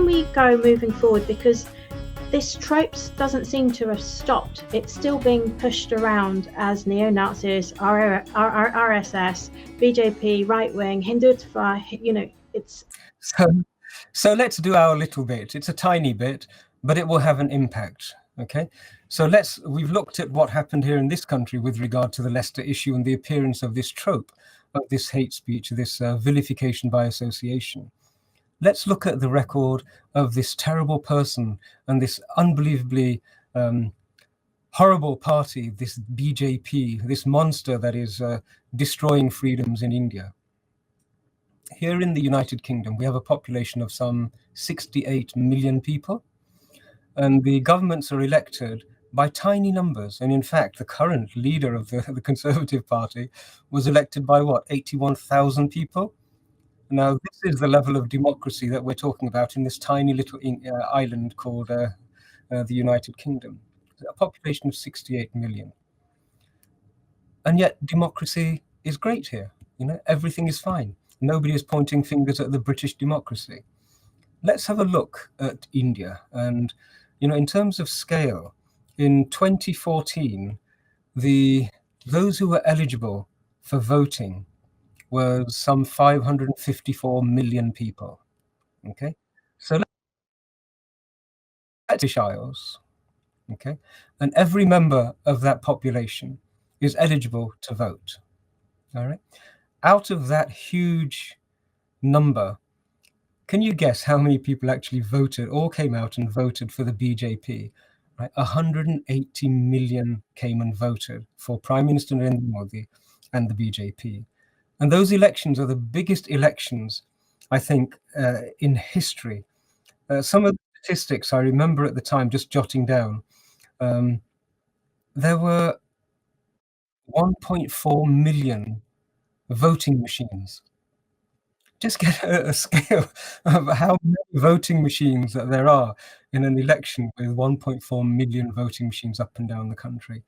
we go moving forward? Because this tropes doesn't seem to have stopped. It's still being pushed around as neo-Nazis, RSS, BJP, right-wing, Hindutva, it's... So let's do our little bit. It's a tiny bit, but it will have an impact, okay? So we've looked at what happened here in this country with regard to the Leicester issue and the appearance of this trope, of this hate speech, this vilification by association. Let's look at the record of this terrible person and this unbelievably horrible party, this BJP, this monster that is destroying freedoms in India. Here in the United Kingdom, we have a population of some 68 million people, and the governments are elected by tiny numbers. And in fact, the current leader of the Conservative Party was elected by what, 81,000 people? Now, this is the level of democracy that we're talking about in this tiny little island called the United Kingdom. A population of 68 million. And yet democracy is great here. Everything is fine. Nobody is pointing fingers at the British democracy. Let's have a look at India. And, in terms of scale, in 2014, those who were eligible for voting was some 554 million people. Okay, so British Isles, okay, and every member of that population is eligible to vote. All right, out of that huge number, can you guess how many people actually voted or came out and voted for the BJP? Right, 180 million came and voted for Prime Minister Narendra Modi and the BJP. And those elections are the biggest elections, I think, in history. Some of the statistics I remember at the time, just jotting down, there were 1.4 million voting machines. Just get a scale of how many voting machines that there are in an election with 1.4 million voting machines up and down the country.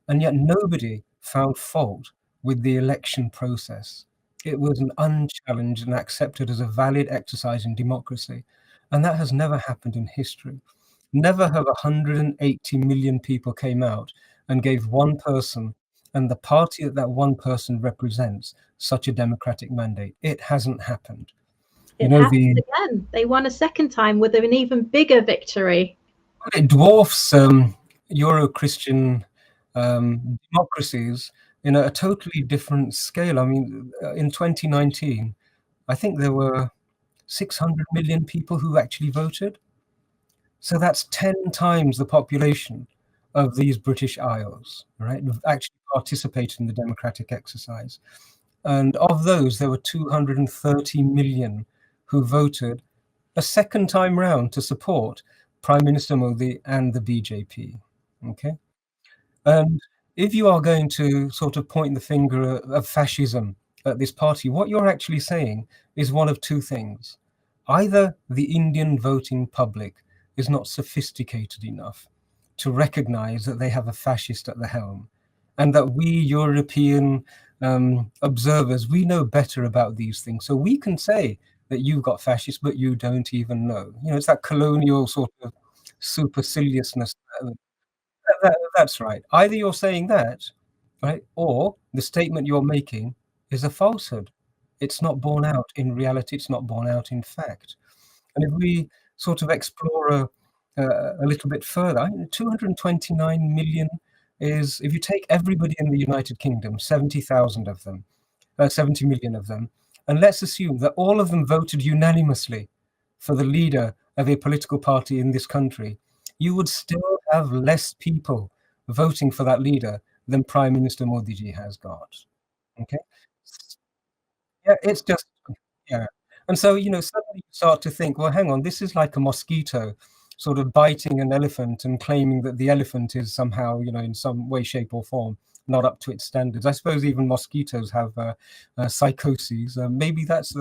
And yet nobody found fault with the election process. It was an unchallenged and accepted as a valid exercise in democracy. And that has never happened in history. Never have 180 million people came out and gave one person and the party that one person represents such a democratic mandate. It hasn't happened. It happened again. They won a second time with an even bigger victory. It dwarfs Euro-Christian democracies in a totally different scale. I mean, in 2019, I think there were 600 million people who actually voted. So that's 10 times the population of these British Isles, right, who actually participated in the democratic exercise. And of those, there were 230 million who voted a second time round to support Prime Minister Modi and the BJP, okay? And if you are going to sort of point the finger of fascism at this party, what you're actually saying is one of two things. Either the Indian voting public is not sophisticated enough to recognize that they have a fascist at the helm, and that we European observers, we know better about these things. So we can say that you've got fascists, but you don't even know. It's that colonial sort of superciliousness. That's right. Either you're saying that, right, or the statement you're making is a falsehood. It's not borne out in reality. It's not borne out in fact. And if we sort of explore a little bit further, 229 million is, if you take everybody in the United Kingdom, 70,000 of them, 70 million of them, and let's assume that all of them voted unanimously for the leader of a political party in this country, you would still have less people voting for that leader than Prime Minister Modi ji has got. Okay? Yeah, it's just, yeah. And so, suddenly you start to think, well, hang on, this is like a mosquito sort of biting an elephant and claiming that the elephant is somehow, in some way, shape or form, not up to its standards. I suppose even mosquitoes have psychoses. Maybe that's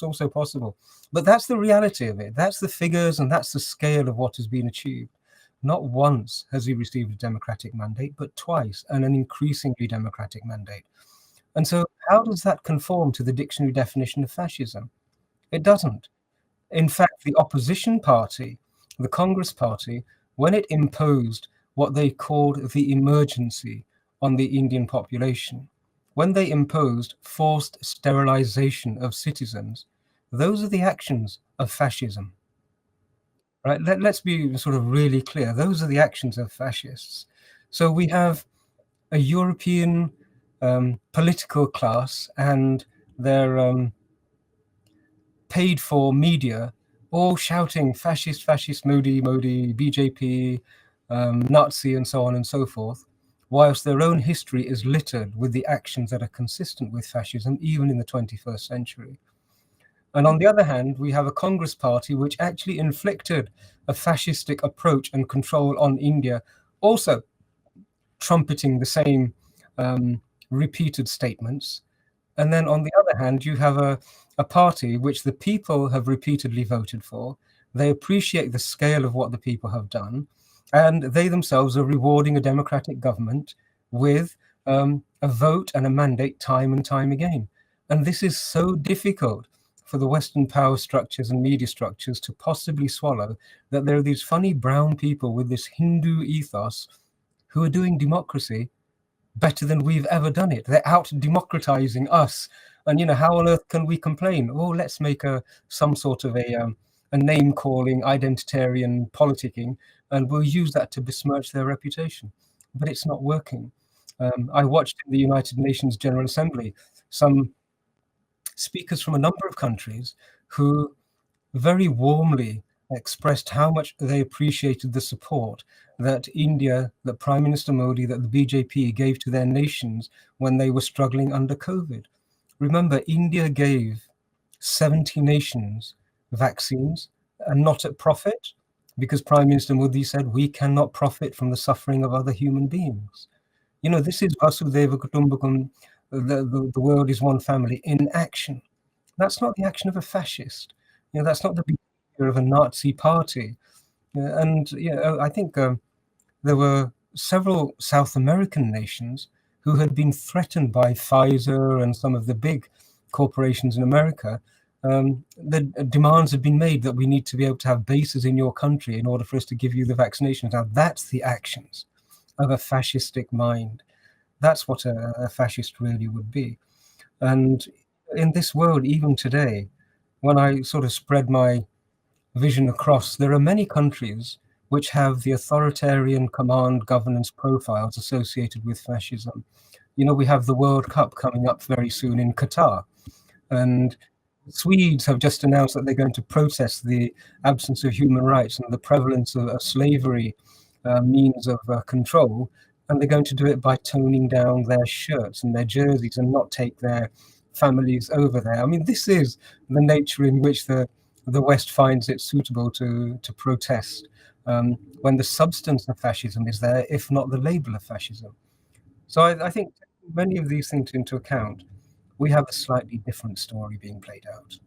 also possible. But that's the reality of it. That's the figures and that's the scale of what has been achieved. Not once has he received a democratic mandate, but twice, and an increasingly democratic mandate. And so how does that conform to the dictionary definition of fascism? It doesn't. In fact, the opposition party, the Congress Party, when it imposed what they called the emergency on the Indian population, when they imposed forced sterilization of citizens, those are the actions of fascism. Right? Let's be sort of really clear. Those are the actions of fascists. So we have a European political class and their paid for media all shouting fascist, fascist, Modi, Modi, BJP, Nazi, and so on and so forth, whilst their own history is littered with the actions that are consistent with fascism, even in the 21st century. And on the other hand, we have a Congress party which actually inflicted a fascistic approach and control on India, also trumpeting the same repeated statements. And then on the other hand, you have a party which the people have repeatedly voted for. They appreciate the scale of what the people have done, and they themselves are rewarding a democratic government with a vote and a mandate time and time again. And this is so difficult for the Western power structures and media structures to possibly swallow, that there are these funny brown people with this Hindu ethos who are doing democracy better than we've ever done it. They're out democratizing us. And, you know, how on earth can we complain? Oh, let's make some sort of a name calling, identitarian politicking, and we'll use that to besmirch their reputation. But it's not working. I watched in the United Nations General Assembly some speakers from a number of countries who very warmly expressed how much they appreciated the support that India, that Prime Minister Modi, that the BJP gave to their nations when they were struggling under COVID. Remember, India gave 70 nations vaccines, and not at profit, because Prime Minister Modi said, we cannot profit from the suffering of other human beings. You know, this is Vasudhaiva Kutumbakam, the world is one family in action. That's not the action of a fascist. You know, that's not the behavior of a Nazi party. And you know, I think there were several South American nations who had been threatened by Pfizer and some of the big corporations in America. The demands had been made that we need to be able to have bases in your country in order for us to give you the vaccinations. Now, that's the actions of a fascistic mind. That's what a fascist really would be. And in this world, even today, when I sort of spread my vision across, there are many countries which have the authoritarian command governance profiles associated with fascism. You know, we have the World Cup coming up very soon in Qatar, and Swedes have just announced that they're going to protest the absence of human rights and the prevalence of slavery means of control, and they're going to do it by toning down their shirts and their jerseys and not take their families over there. I mean, this is the nature in which the West finds it suitable to protest, when the substance of fascism is there, if not the label of fascism. So I think many of these things into account, we have a slightly different story being played out.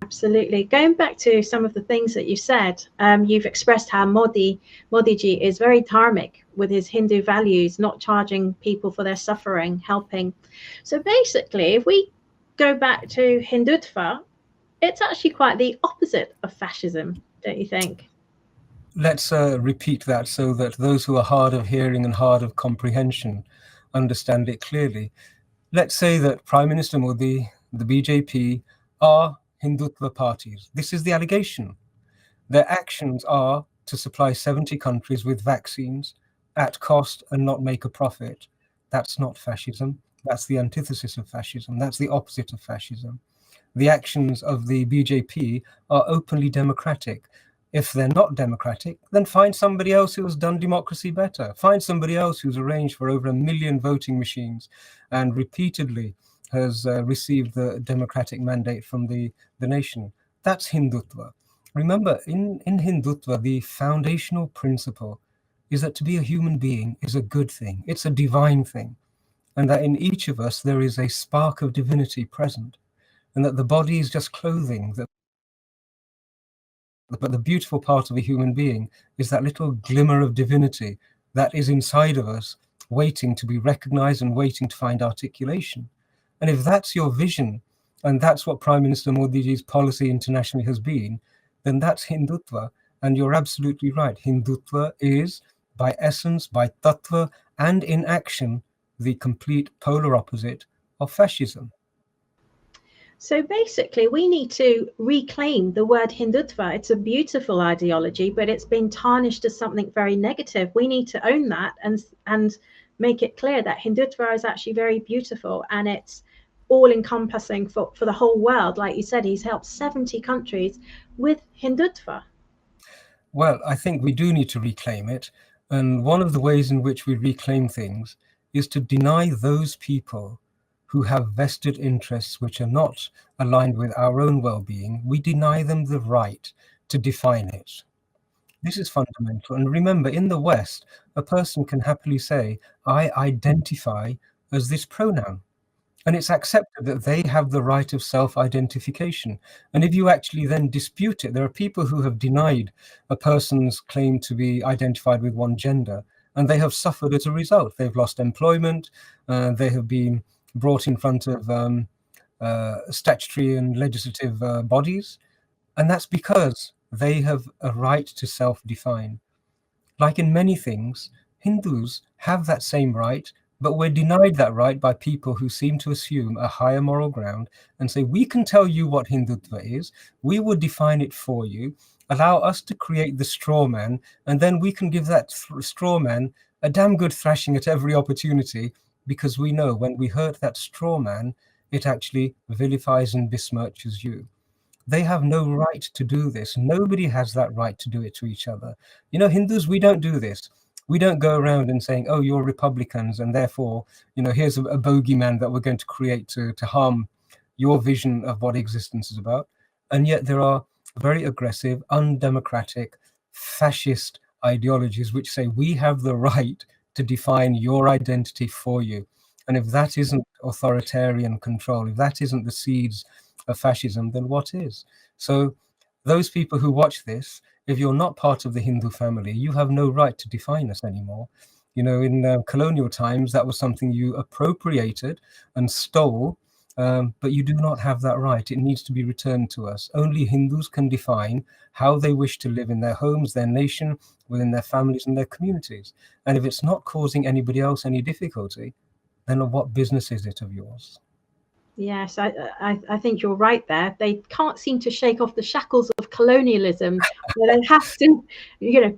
Absolutely. Going back to some of the things that you said, you've expressed how Modiji is very dharmic with his Hindu values, not charging people for their suffering, helping. So basically, if we go back to Hindutva, it's actually quite the opposite of fascism, don't you think? Let's repeat that so that those who are hard of hearing and hard of comprehension understand it clearly. Let's say that Prime Minister Modi, the BJP, are Hindutva parties. This is the allegation. Their actions are to supply 70 countries with vaccines at cost and not make a profit. That's not fascism. That's the antithesis of fascism. That's the opposite of fascism. The actions of the BJP are openly democratic. If they're not democratic, then find somebody else who has done democracy better. Find somebody else who's arranged for over 1 million voting machines and repeatedly has received the democratic mandate from the nation. That's Hindutva. Remember, in Hindutva, the foundational principle is that to be a human being is a good thing. It's a divine thing. And that in each of us, there is a spark of divinity present. And that the body is just clothing. But the beautiful part of a human being is that little glimmer of divinity that is inside of us, waiting to be recognized and waiting to find articulation. And if that's your vision, and that's what Prime Minister Modi's policy internationally has been, then that's Hindutva. And you're absolutely right. Hindutva is, by essence, by tattva, and in action, the complete polar opposite of fascism. So basically, we need to reclaim the word Hindutva. It's a beautiful ideology, but it's been tarnished as something very negative. We need to own that and make it clear that Hindutva is actually very beautiful, and it's all encompassing for the whole world. Like you said, he's helped 70 countries with Hindutva. Well, I think we do need to reclaim it. And one of the ways in which we reclaim things is to deny those people who have vested interests which are not aligned with our own well-being. We deny them the right to define it. This is fundamental. And remember, in the West, a person can happily say, I identify as this pronoun. And it's accepted that they have the right of self-identification. And if you actually then dispute it, there are people who have denied a person's claim to be identified with one gender, and they have suffered as a result. They've lost employment, they have been brought in front of statutory and legislative bodies, and that's because they have a right to self-define. Like in many things, Hindus have that same right, but we're denied that right by people who seem to assume a higher moral ground and say, we can tell you what Hindutva is, we will define it for you, allow us to create the straw man, and then we can give that straw man a damn good thrashing at every opportunity, because we know when we hurt that straw man, it actually vilifies and besmirches you. They have no right to do this. Nobody has that right to do it to each other. You know, Hindus, we don't do this. We don't go around and saying, oh, you're Republicans, and therefore, you know, here's a bogeyman that we're going to create to harm your vision of what existence is about. And yet there are very aggressive, undemocratic, fascist ideologies which say we have the right to define your identity for you. And if that isn't authoritarian control, if that isn't the seeds of fascism, then what is? So those people who watch this, if you're not part of the Hindu family, you have no right to define us anymore. You know, in colonial times, that was something you appropriated and stole, but you do not have that right. It needs to be returned to us. Only Hindus can define how they wish to live in their homes, their nation, within their families and their communities. And if it's not causing anybody else any difficulty, then what business is it of yours? Yes, I think you're right there. They can't seem to shake off the shackles of colonialism. They have to,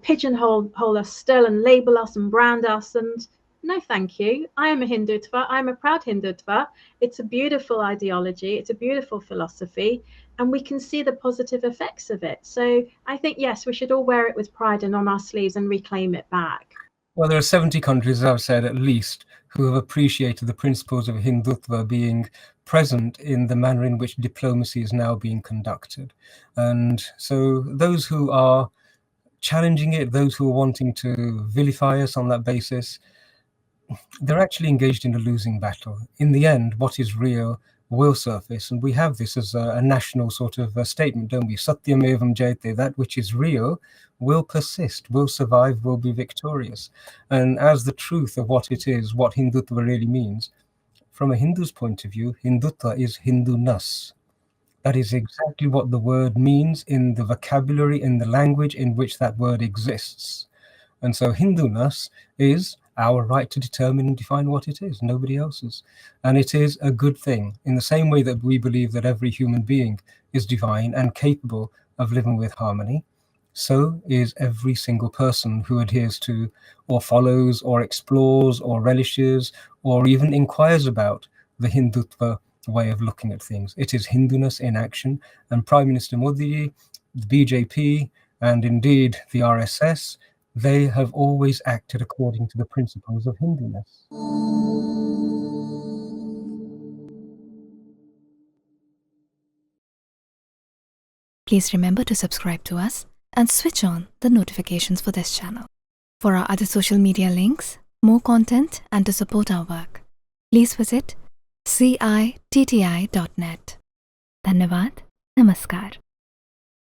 pigeonhole us still and label us and brand us. And no, thank you. I am a Hindutva. I'm a proud Hindutva. It's a beautiful ideology. It's a beautiful philosophy, and we can see the positive effects of it. So I think, yes, we should all wear it with pride and on our sleeves and reclaim it back. Well, there are 70 countries, as I've said, at least, who have appreciated the principles of Hindutva being present in the manner in which diplomacy is now being conducted. And so those who are challenging it, those who are wanting to vilify us on that basis, they're actually engaged in a losing battle. In the end, what is real will surface, and we have this as a national sort of a statement, don't we? Satyam evam jayate, that which is real will persist, will survive, will be victorious. And as the truth of what it is, what Hindutva really means, from a Hindu's point of view, Hindutva is Hinduness. That is exactly what the word means in the vocabulary, in the language in which that word exists. And so Hinduness is our right to determine and define what it is, nobody else's. And it is a good thing, in the same way that we believe that every human being is divine and capable of living with harmony. So is every single person who adheres to, or follows, or explores, or relishes, or even inquires about the Hindutva way of looking at things. It is Hinduness in action, and Prime Minister Modi, the BJP, and indeed the RSS, they have always acted according to the principles of Hinduness. Please remember to subscribe to us and switch on the notifications for this channel. For our other social media links, more content, and to support our work, please visit citti.net. Dhanyavad. Namaskar.